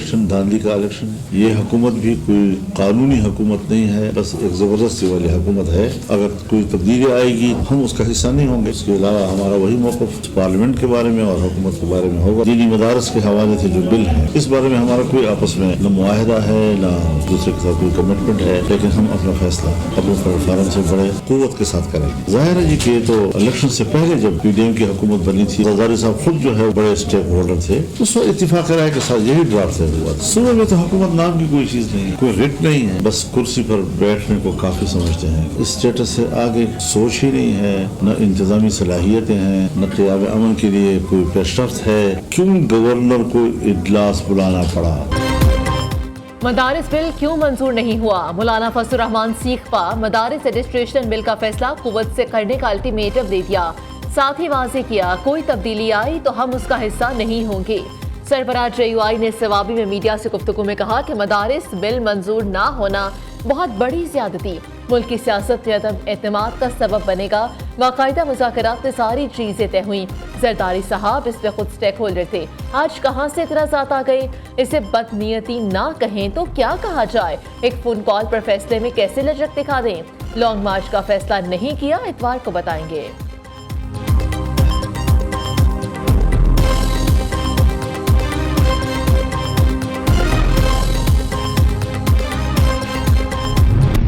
Election धांधली का election है। ये हुकूमत भी कोई कानूनी हुकूमत नहीं है, बस एक जबरदस्ती वाली हुकूमत है। अगर कोई तब्दीली आएगी हम उसका हिस्सा नहीं होंगे। इसके अलावा हमारा वही मौक़िफ़ पार्लियामेंट के बारे में और हुकूमत के बारे में होगा। दीनी मदारस के हवाले से जो बिल है, इस बारे में हमारा कोई आपस में न मुआहिदा है न दूसरे के साथ कोई कमिटमेंट है, लेकिन हम अपना फैसला अपने प्लेटफार्म से बड़े कुव्वत के साथ करेंगे। जाहिर है जी कि तो इलेक्शन से पहले जब पीडीएम की हुकूमत बनी थी, जरदारी साहब खुद जो है बड़े स्टेक होल्डर थे, उस वक्त इत्तेफाक राय के साथ यही ड्राफ्ट हुआ। सुबह में तो हुकूमत नाम की कोई चीज नहीं है, कोई रिट नहीं है, बस कुर्सी पर बैठने को काफी समझते हैं। इस स्टेटस से आगे सोच ही नहीं है, न इंतजामी सलाहियतें हैं, न क़याम अमन के लिए कोई पेशरफ्त है। क्यों गवर्नर को इजलास बुलाना पड़ा? मदारिस बिल क्यों मंजूर नहीं हुआ? मौलाना फजलुर रहमान सीखपा मदारिस रजिस्ट्रेशन बिल का फैसला कुव्वत से करने का अल्टीमेटम दे दिया। साथ ही वाज़ेह किया, कोई तब्दीली आई तो हम उसका हिस्सा नहीं होंगे। सरबराह JUI ने सवाबी में मीडिया से गुफ्तगू में कहा कि मदारिस बिल मंजूर ना होना बहुत बड़ी ज़्यादती मुल्क की सियासत में अदम एतमाद का सबब बनेगा। बाकायदा मुज़ाकरात में सारी चीज़ें तय हुई। जरदारी साहब इसमें खुद स्टेक होल्डर थे। आज कहाँ से इतराज़ात आ गए? इसे बदनीयती ना कहें तो क्या कहा जाए? एक फ़ोन कॉल पर फैसले में कैसे लचक दिखा दें? लॉन्ग मार्च का फैसला नहीं किया, इतवार को बताएंगे।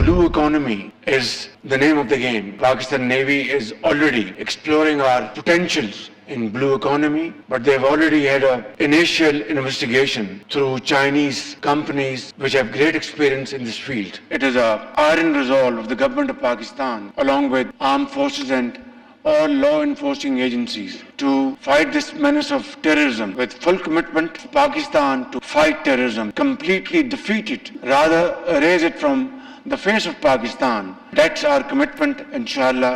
Blue economy is the name of the game. Pakistan Navy is already exploring our potentials in blue economy, but they've already had an initial investigation through Chinese companies which have great experience in this field. It is a iron resolve of the government of Pakistan along with armed forces and all law enforcing agencies to fight this menace of terrorism with full commitment for Pakistan to fight terrorism, completely defeat it, rather erase it from the face of Pakistan. That's our commitment, inshallah.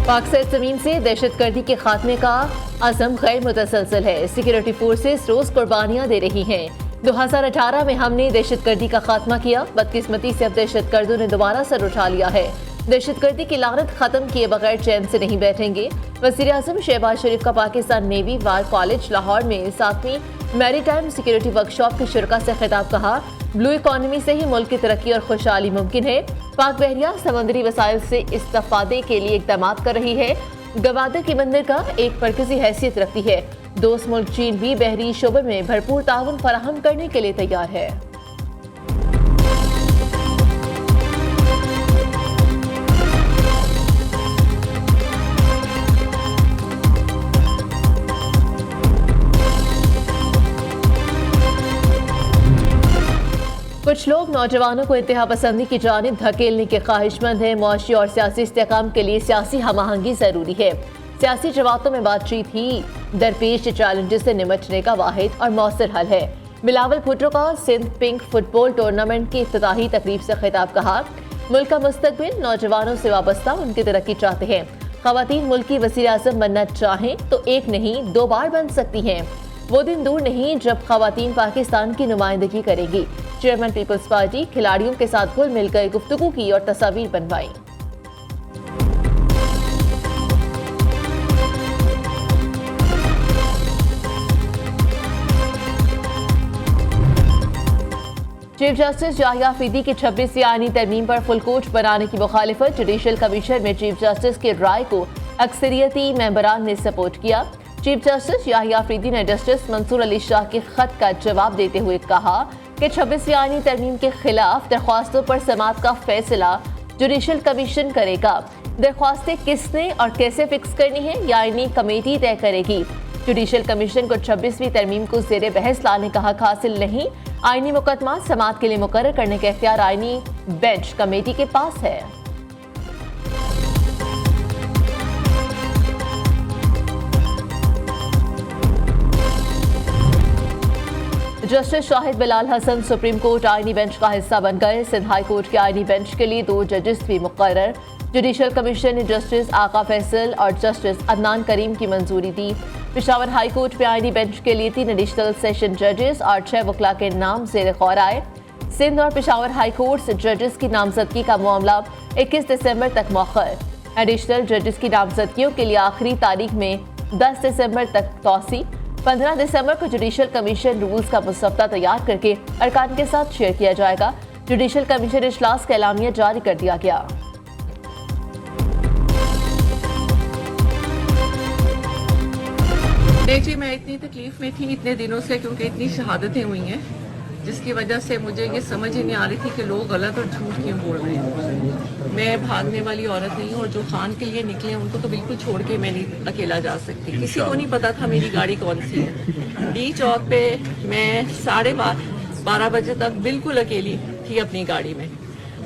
पाक सरजमीन से दहशतगर्दी के खात्मे का अज़म गैर मुतसलसल है। Security forces रोज कुर्बानियां दे रही हैं। 2018 में हमने दहशतगर्दी का खात्मा किया। बदकिस्मती से अब दहशतगर्दों ने दोबारा सर उठा लिया है। दहशतगर्दी की लानत खत्म किए बगैर चैन से नहीं बैठेंगे। वज़ीर आज़म शहबाज शरीफ का पाकिस्तान नेवी वार कॉलेज लाहौर में 7वीं मैरीटाइम सिक्योरिटी वर्कशॉप के शुरका से खिताब कहा, ब्लू इकॉनमी से ही मुल्क की तरक्की और खुशहाली मुमकिन है। पाक बहरिया समुद्री वसाइल से इस्तेफादे के लिए इक़दामात कर रही है। गवादर की बंदरगाह एक मरकजी हैसियत रखती है। दोस्त मुल्क चीन भी बहरी शोबे में भरपूर ताउन फराहम करने के लिए तैयार है। कुछ लोग नौजवानों को इंतहा पसंदी की जानिब धकेलने के ख्वाहिशमंद हैं। मुआशी और सियासी इस्तेहकाम के लिए सियासी हम आहंगी ज़रूरी है। सियासी जवाबों में बातचीत ही दरपेश चैलेंजेस से निमटने का वाहिद और मौसर हल है। बिलावल भुट्टो का सिंध पिंक फुटबॉल टूर्नामेंट की इफ्तिताही तकरीब से खिताब कहा, मुल्क का मुस्तकबिल नौजवानों से वाबस्ता, उनकी तरक्की चाहते हैं। ख़वातीन मुल्क की वज़ीर आज़म बनना चाहें तो एक नहीं 2 बार बन सकती हैं। वो दिन दूर नहीं जब ख़वातीन पाकिस्तान की नुमाइंदगी करेगी। चेयरमैन पीपल्स पार्टी खिलाड़ियों के साथ घुल मिलकर गुफ्तगू की और तस्वीर बनवाई। चीफ जस्टिस याहिया अफरीदी की 26वीं आईनी तरमीम पर फुल कोर्ट बनाने की मुखालिफत। जुडिशल कमीशन में चीफ जस्टिस की राय को अक्सरियती मेंबरान ने सपोर्ट किया। चीफ जस्टिस याहिया अफरीदी ने जस्टिस मंसूर अली शाह के खत का जवाब देते हुए कहा कि 26वीं आईनी तरमीम के खिलाफ दरख्वास्तों पर समाअत का फैसला जुडिशल कमीशन करेगा। दरख्वास्तें किसने और कैसे फिक्स करनी है यह आईनी कमेटी तय करेगी। जुडिशल कमीशन को 26वीं तरमीम को ज़ेरे बहस लाने का हक हासिल नहीं। आईनी मुकदमा समाअत के लिए मुकर्रर करने का इख्तियार आईनी बेंच कमेटी के पास है। Justice Shahid Bilal Hasan supreme court आईनी बेंच का हिस्सा बन गए। सिंध हाई कोर्ट के आईनी बेंच के लिए 2 जजेस भी मुकर्रर। जुडिशल कमीशन ने जस्टिस आका फैसल और जस्टिस अदनान करीम की मंजूरी दी। पेशावर हाई कोर्ट में आईनी बेंच के लिए 3 एडिशनल सेशन जजेस और 6 वकला के नाम ज़ेरे गौर आए। सिंध और पेशावर हाई कोर्ट से जजेस की नामजदगी का मामला 21 दिसंबर तक मौखर। एडिशनल जजेस की नामजदगियों के लिए आखिरी तारीख में 10 दिसंबर तक तौसी। 15 दिसंबर को जुडिशियल कमीशन रूल्स का मुसव्वदा तैयार करके अरकान के साथ शेयर किया जाएगा। जुडिशियल कमीशन इजलास का एलामिया जारी कर दिया गया। नहीं जी, मैं इतनी तकलीफ में थी इतने दिनों से, क्योंकि इतनी शहादतें हुई हैं जिसकी वजह से मुझे ये समझ ही नहीं आ रही थी कि लोग गलत और झूठ क्यों बोल रहे हैं। मैं भागने वाली औरत नहीं हूँ और जो खान के लिए निकले हैं उनको तो बिल्कुल छोड़ के मैं नहीं अकेला जा सकती। किसी को नहीं पता था मेरी गाड़ी कौन सी है। डी चौक पे मैं 12:30 बजे तक बिल्कुल अकेली थी अपनी गाड़ी में।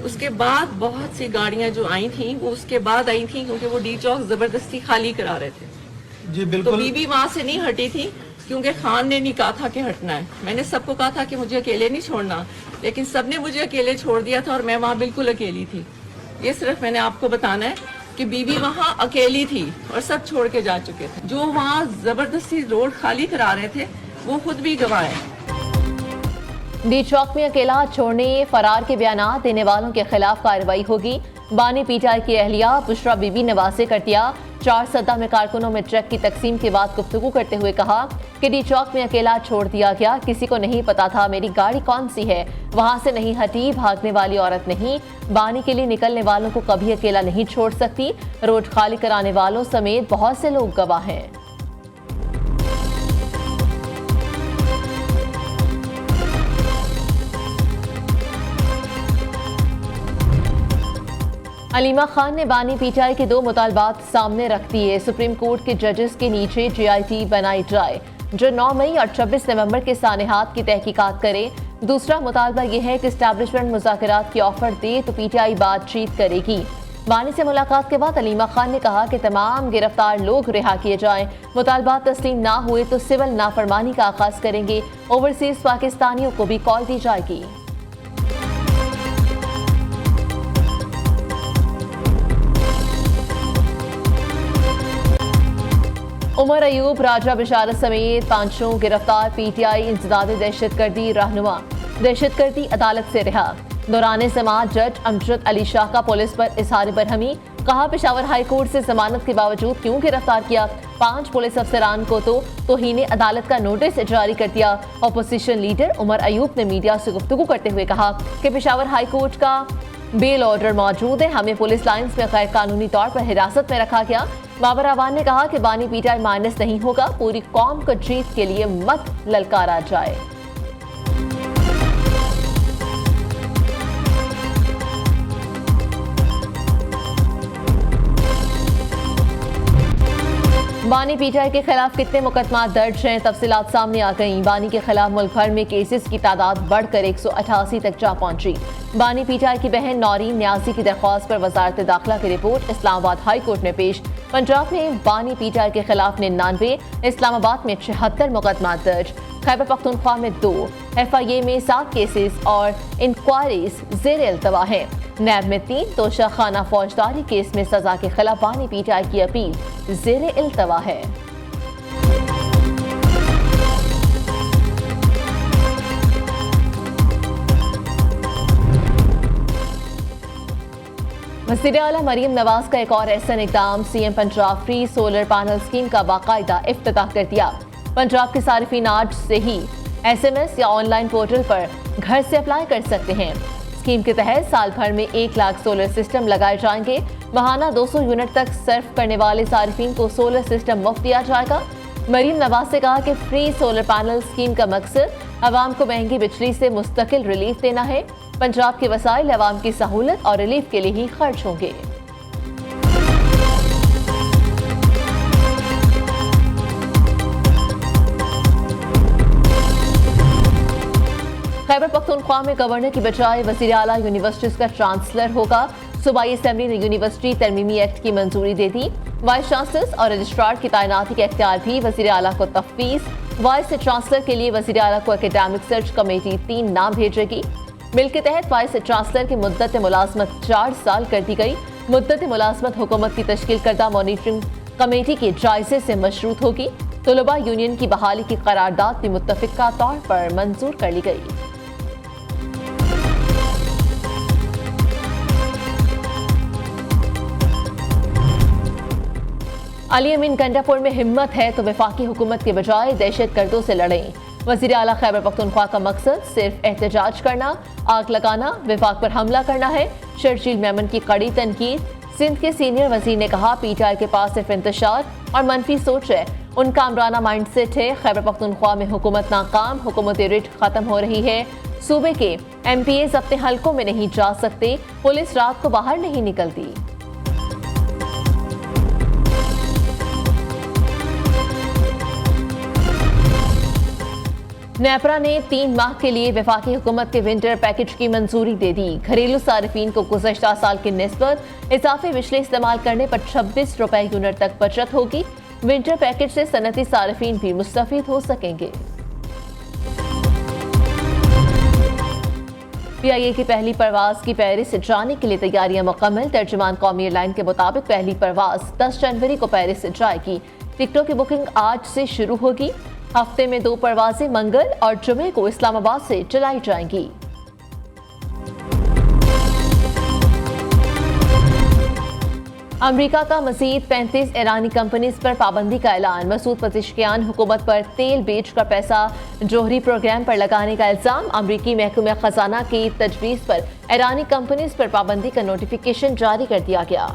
उसके बाद बहुत सी गाड़ियाँ जो आई थी वो उसके बाद आई थी, क्योंकि वो डी चौक ज़बरदस्ती खाली करा रहे थे जी। तो बिल्कुल। बीबी वहाँ से नहीं हटी थी क्योंकि खान ने नहीं कहा था कि हटना है। मैंने सबको कहा था कि मुझे अकेले नहीं छोड़ना, लेकिन सबने मुझे अकेले छोड़ दिया था और मैं वहाँ बिल्कुल अकेली थी। ये सिर्फ मैंने आपको बताना है कि बीबी वहाँ अकेली थी और सब छोड़ के जा चुके थे। जो वहाँ जबरदस्ती रोड खाली करा रहे थे वो खुद भी गवाह है। डी चौक में अकेला छोड़ने फरार के बयान देने वालों के खिलाफ कार्रवाई होगी। बानी पीटीआई की अहलिया बुशरा बीबी ने वाज़ेह कर दिया। 4 सद्दा में कारकुनों में ट्रक की तकसीम के बाद गुफ्तगू करते हुए कहा कि डी चौक में अकेला छोड़ दिया गया। किसी को नहीं पता था मेरी गाड़ी कौन सी है, वहां से नहीं हटी। भागने वाली औरत नहीं, बानी के लिए निकलने वालों को कभी अकेला नहीं छोड़ सकती। रोड खाली कराने वालों समेत बहुत से लोग गवाह हैं। अलीमा खान ने बानी पीटीआई के 2 मुतालबात सामने रख दिए। सुप्रीम कोर्ट के जजेस के नीचे JIT बनाई जाए जो 9 मई और 26 नवंबर के सानेहात की तहकीकात करे। दूसरा मुतालबा यह है कि इस्टेब्लिशमेंट मुज़ाकरात की ऑफर दे तो पीटीआई बातचीत करेगी। बानी से मुलाकात के बाद अलीमा खान ने कहा कि तमाम गिरफ्तार लोग रिहा किए जाएं। मुतालबात तस्लीम ना हुए तो सिविल नाफरमानी का आगाज करेंगे। ओवरसीज पाकिस्तानियों को भी कॉल दी जाएगी। उमर अयूब, राजा बिशारत समेत 5 गिरफ्तार। पीटीआई इंसदाद दहशतगर्दी रहनुमा, दहशतगर्दी अदालत से रिहा। दौरान समाअत जज अमजद अली शाह का पुलिस पर इजहार बरहमी। कहा पेशावर हाई कोर्ट से जमानत के बावजूद क्यों गिरफ्तार किया। 5 पुलिस अफसरान को तो तौहीन अदालत का नोटिस जारी कर दिया। अपोजिशन लीडर उमर अयूब ने मीडिया से गुफ्तगू करते हुए कहा कि पेशावर हाई कोर्ट का बेल ऑर्डर मौजूद है, हमें पुलिस लाइन्स में गैर कानूनी तौर पर हिरासत में रखा गया। बाबर अवान ने कहा कि बानी पीटीआई माइनस नहीं होगा, पूरी कौम को जीत के लिए मत ललकारा जाए। बानी पीटीआई के खिलाफ कितने मुकदमा दर्ज हैं, तफसीलात सामने आ गईं। बानी के खिलाफ मुल्क भर में केसेस की तादाद बढ़कर 188 तक जा पहुंची। बानी पीटीआई की बहन नौरीन न्याजी की दरख्वास्त पर वजारत दाखिला की रिपोर्ट इस्लामाबाद हाई कोर्ट में पेश। पंजाब में बानी पीटीआई के खिलाफ 99, इस्लामाबाद में 76 मुकदमा दर्ज। खैबर पख्तूनख्वा में 2, FIA में 7 केसेस और इंक्वायरीज ज़ेर इल्तवा हैं। नैब में 3 तोशा खाना फौजदारी केस में सजा के खिलाफ बानी पीटीआई की अपील ज़ेर इल्तवा है। वज़ीर आला मरीम नवाज का एक और एहसन इक़दाम। CM Punjab free solar panel scheme का बाकायदा इफ्तिताह कर दिया। पंजाब के सारिफीन आज से ही SMS या ऑनलाइन पोर्टल पर घर से अप्लाई कर सकते हैं। स्कीम के तहत साल भर में 1 लाख सोलर सिस्टम लगाए जाएंगे। माहाना 200 यूनिट तक सर्फ करने वाले सारिफीन को सोलर सिस्टम मुफ्त दिया जाएगा। मरीम नवाज ने कहा कि फ्री सोलर पैनल स्कीम का मकसद अवाम को महंगी बिजली से मुस्तकिल रिलीफ देना है। पंजाब के वसाइल अवाम की सहूलत और रिलीफ के लिए ही खर्च होंगे। खैबर पख्तूनख्वा में गवर्नर की बजाय वज़ीर आला यूनिवर्सिटीज का चांसलर होगा। सूबाई असेंबली ने यूनिवर्सिटी तरमीमी एक्ट की मंजूरी दे दी। वाइस चांसलर और रजिस्ट्रार की तैनाती के इख्तियार भी वज़ीर आला को तफवीज़। वाइस चांसलर के लिए वज़ीर आला को एकेडमिक सर्च कमेटी 3 नाम भेजेगी। बिल के तहत वाइस चांसलर की मुद्दत मुलाजमत 4 साल कर दी गई। मुद्दत मुलाजमत हुकूमत की तश्कील करदा मॉनिटरिंग कमेटी के जायजे से मशरूत होगी। तलबा यूनियन की बहाली की करारदाद भी मुत्तफिका तौर पर मंजूर कर ली गई। अली अमीन गंडापुर में हिम्मत है तो वफाकी हुकूमत के बजाय दहशत गर्दों से लड़ें। वज़ीर आला खैबर पख्तूनख्वा का मकसद सिर्फ एहतजाज करना, आग लगाना, वफाक पर हमला करना है। शर्जील मेमन की कड़ी तनकीद। सिंध के सीनियर वजीर ने कहा, पीटीआई के पास सिर्फ इंतशार और मनफी सोच है, उनका आमराना माइंडसेट है। खैबर पख्तूनख्वा में हुकूमत नाकाम, हुकूमती रिट खत्म हो रही है। सूबे के MPAs अपने हलकों में नहीं जा सकते, पुलिस रात को बाहर नहीं निकलती। नेपरा ने 3 माह के लिए वफाकी हुकूमत के विंटर पैकेज की मंजूरी दे दी। घरेलू सारिफीन को गुज़श्ता साल की निस्बत इजाफी बिजली इस्तेमाल करने पर 26 रुपए यूनिट तक बचत होगी। विंटर पैकेज से सनती सारिफीन भी मुस्तफीद हो सकेंगे। PIA की पहली परवाज की पेरिस जाने के लिए तैयारियां मुकम्मल। तर्जुमान कौमी एयरलाइन के मुताबिक पहली परवाज 10 जनवरी को पेरिस से जाएगी। टिकटों की बुकिंग आज से शुरू होगी। हफ्ते में 2 परवाजें मंगल और जुमे को इस्लामाबाद से चलाई जाएंगी। अमेरिका का मजीद 35 ईरानी कंपनीज पर पाबंदी का ऐलान। मसूद पज़ेश्कियान हुकूमत पर तेल बेचकर पैसा जोहरी प्रोग्राम पर लगाने का इल्जाम। अमरीकी महकमा खजाना की तजवीज़ पर ईरानी कंपनीज पर पाबंदी का नोटिफिकेशन जारी कर दिया गया।